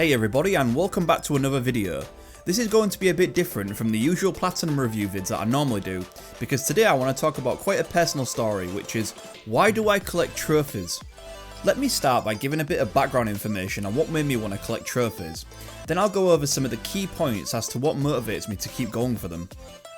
Hey everybody, and welcome back to another video. This is going to be a bit different from the usual Platinum review vids that I normally do, because today I want to talk about quite a personal story, which is, why do I collect trophies? Let me start by giving a bit of background information on what made me want to collect trophies. Then I'll go over some of the key points as to what motivates me to keep going for them.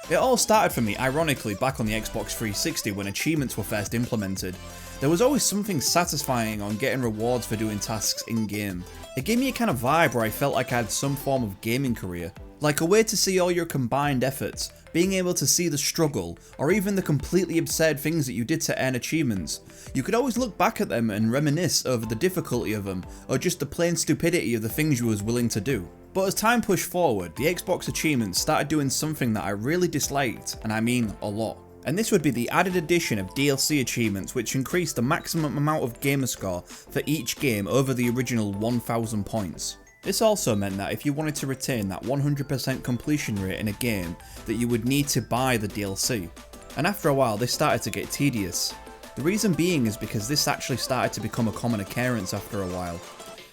It all started for me ironically back on the Xbox 360 when achievements were first implemented. There was always something satisfying on getting rewards for doing tasks in game. It gave me a kind of vibe where I felt like I had some form of gaming career. Like a way to see all your combined efforts, being able to see the struggle, or even the completely absurd things that you did to earn achievements. You could always look back at them and reminisce over the difficulty of them, or just the plain stupidity of the things you was willing to do. But as time pushed forward, the Xbox achievements started doing something that I really disliked, and I mean a lot. And this would be the added addition of DLC achievements, which increased the maximum amount of gamer score for each game over the original 1000 points. This also meant that if you wanted to retain that 100% completion rate in a game, that you would need to buy the DLC. And after a while this started to get tedious. The reason being is because this actually started to become a common occurrence after a while.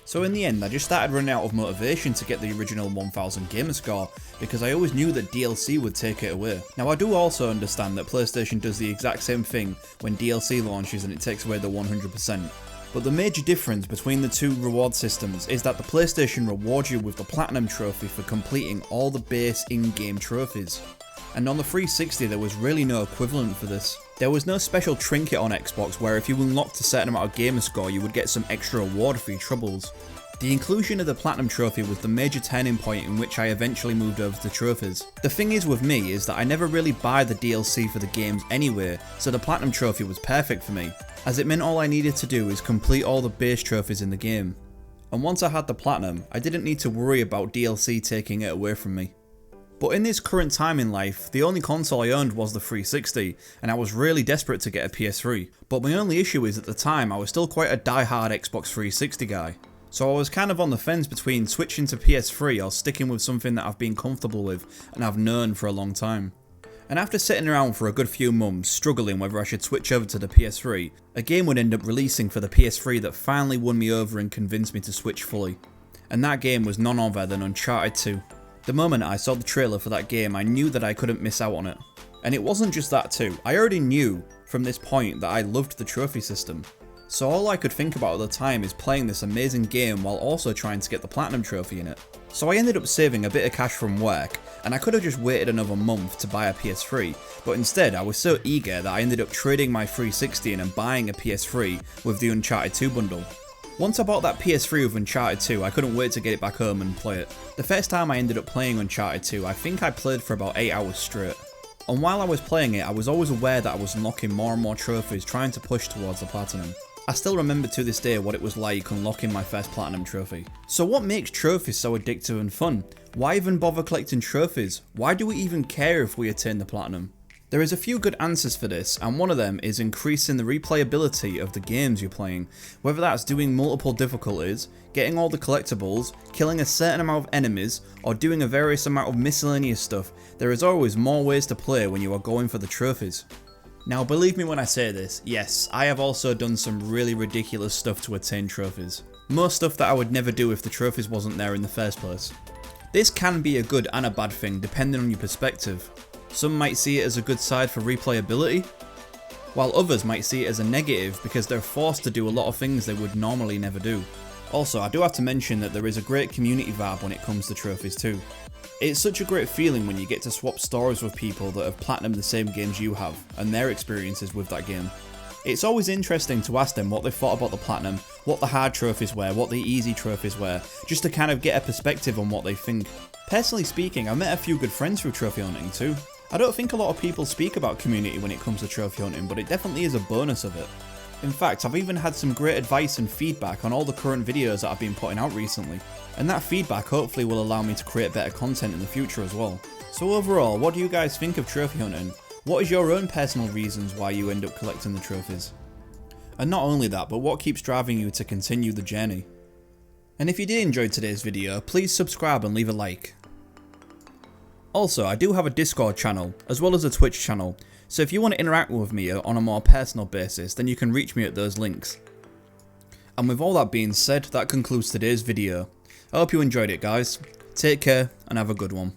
So in the end I just started running out of motivation to get the original 1000 gamer score, because I always knew that DLC would take it away. Now I do also understand that PlayStation does the exact same thing when DLC launches and it takes away the 100%. But the major difference between the two reward systems is that the PlayStation rewards you with the Platinum trophy for completing all the base in-game trophies. And on the 360 there was really no equivalent for this. There was no special trinket on Xbox where if you unlocked a certain amount of gamer score you would get some extra reward for your troubles. The inclusion of the Platinum trophy was the major turning point in which I eventually moved over to trophies. The thing is with me is that I never really buy the DLC for the games anyway, so the Platinum trophy was perfect for me, as it meant all I needed to do is complete all the base trophies in the game. And once I had the Platinum, I didn't need to worry about DLC taking it away from me. But in this current time in life, the only console I owned was the 360, and I was really desperate to get a PS3. But my only issue is at the time I was still quite a die-hard Xbox 360 guy. So I was kind of on the fence between switching to PS3 or sticking with something that I've been comfortable with and I've known for a long time. And after sitting around for a good few months struggling whether I should switch over to the PS3, a game would end up releasing for the PS3 that finally won me over and convinced me to switch fully. And that game was none other than Uncharted 2. The moment I saw the trailer for that game, I knew that I couldn't miss out on it. And it wasn't just that too, I already knew from this point that I loved the trophy system. So all I could think about at the time is playing this amazing game while also trying to get the Platinum trophy in it. So I ended up saving a bit of cash from work, and I could have just waited another month to buy a PS3, but instead I was so eager that I ended up trading my 360 in and buying a PS3 with the Uncharted 2 bundle. Once I bought that PS3 with Uncharted 2, I couldn't wait to get it back home and play it. The first time I ended up playing Uncharted 2, I think I played for about 8 hours straight. And while I was playing it, I was always aware that I was unlocking more and more trophies trying to push towards the Platinum. I still remember to this day what it was like unlocking my first Platinum trophy. So what makes trophies so addictive and fun? Why even bother collecting trophies? Why do we even care if we attain the Platinum? There is a few good answers for this, and one of them is increasing the replayability of the games you're playing, whether that's doing multiple difficulties, getting all the collectibles, killing a certain amount of enemies, or doing a various amount of miscellaneous stuff. There is always more ways to play when you are going for the trophies. Now believe me when I say this, yes, I have also done some really ridiculous stuff to attain trophies. Most stuff that I would never do if the trophies wasn't there in the first place. This can be a good and a bad thing depending on your perspective. Some might see it as a good side for replayability, while others might see it as a negative because they're forced to do a lot of things they would normally never do. Also, I do have to mention that there is a great community vibe when it comes to trophies too. It's such a great feeling when you get to swap stories with people that have platinumed the same games you have, and their experiences with that game. It's always interesting to ask them what they thought about the Platinum, what the hard trophies were, what the easy trophies were, just to kind of get a perspective on what they think. Personally speaking, I met a few good friends through trophy hunting too. I don't think a lot of people speak about community when it comes to trophy hunting, but it definitely is a bonus of it. In fact, I've even had some great advice and feedback on all the current videos that I've been putting out recently, and that feedback hopefully will allow me to create better content in the future as well. So overall, what do you guys think of trophy hunting? What is your own personal reasons why you end up collecting the trophies? And not only that, but what keeps driving you to continue the journey? And if you did enjoy today's video, please subscribe and leave a like. Also, I do have a Discord channel, as well as a Twitch channel, so if you want to interact with me on a more personal basis, then you can reach me at those links. And with all that being said, that concludes today's video. I hope you enjoyed it, guys. Take care and have a good one.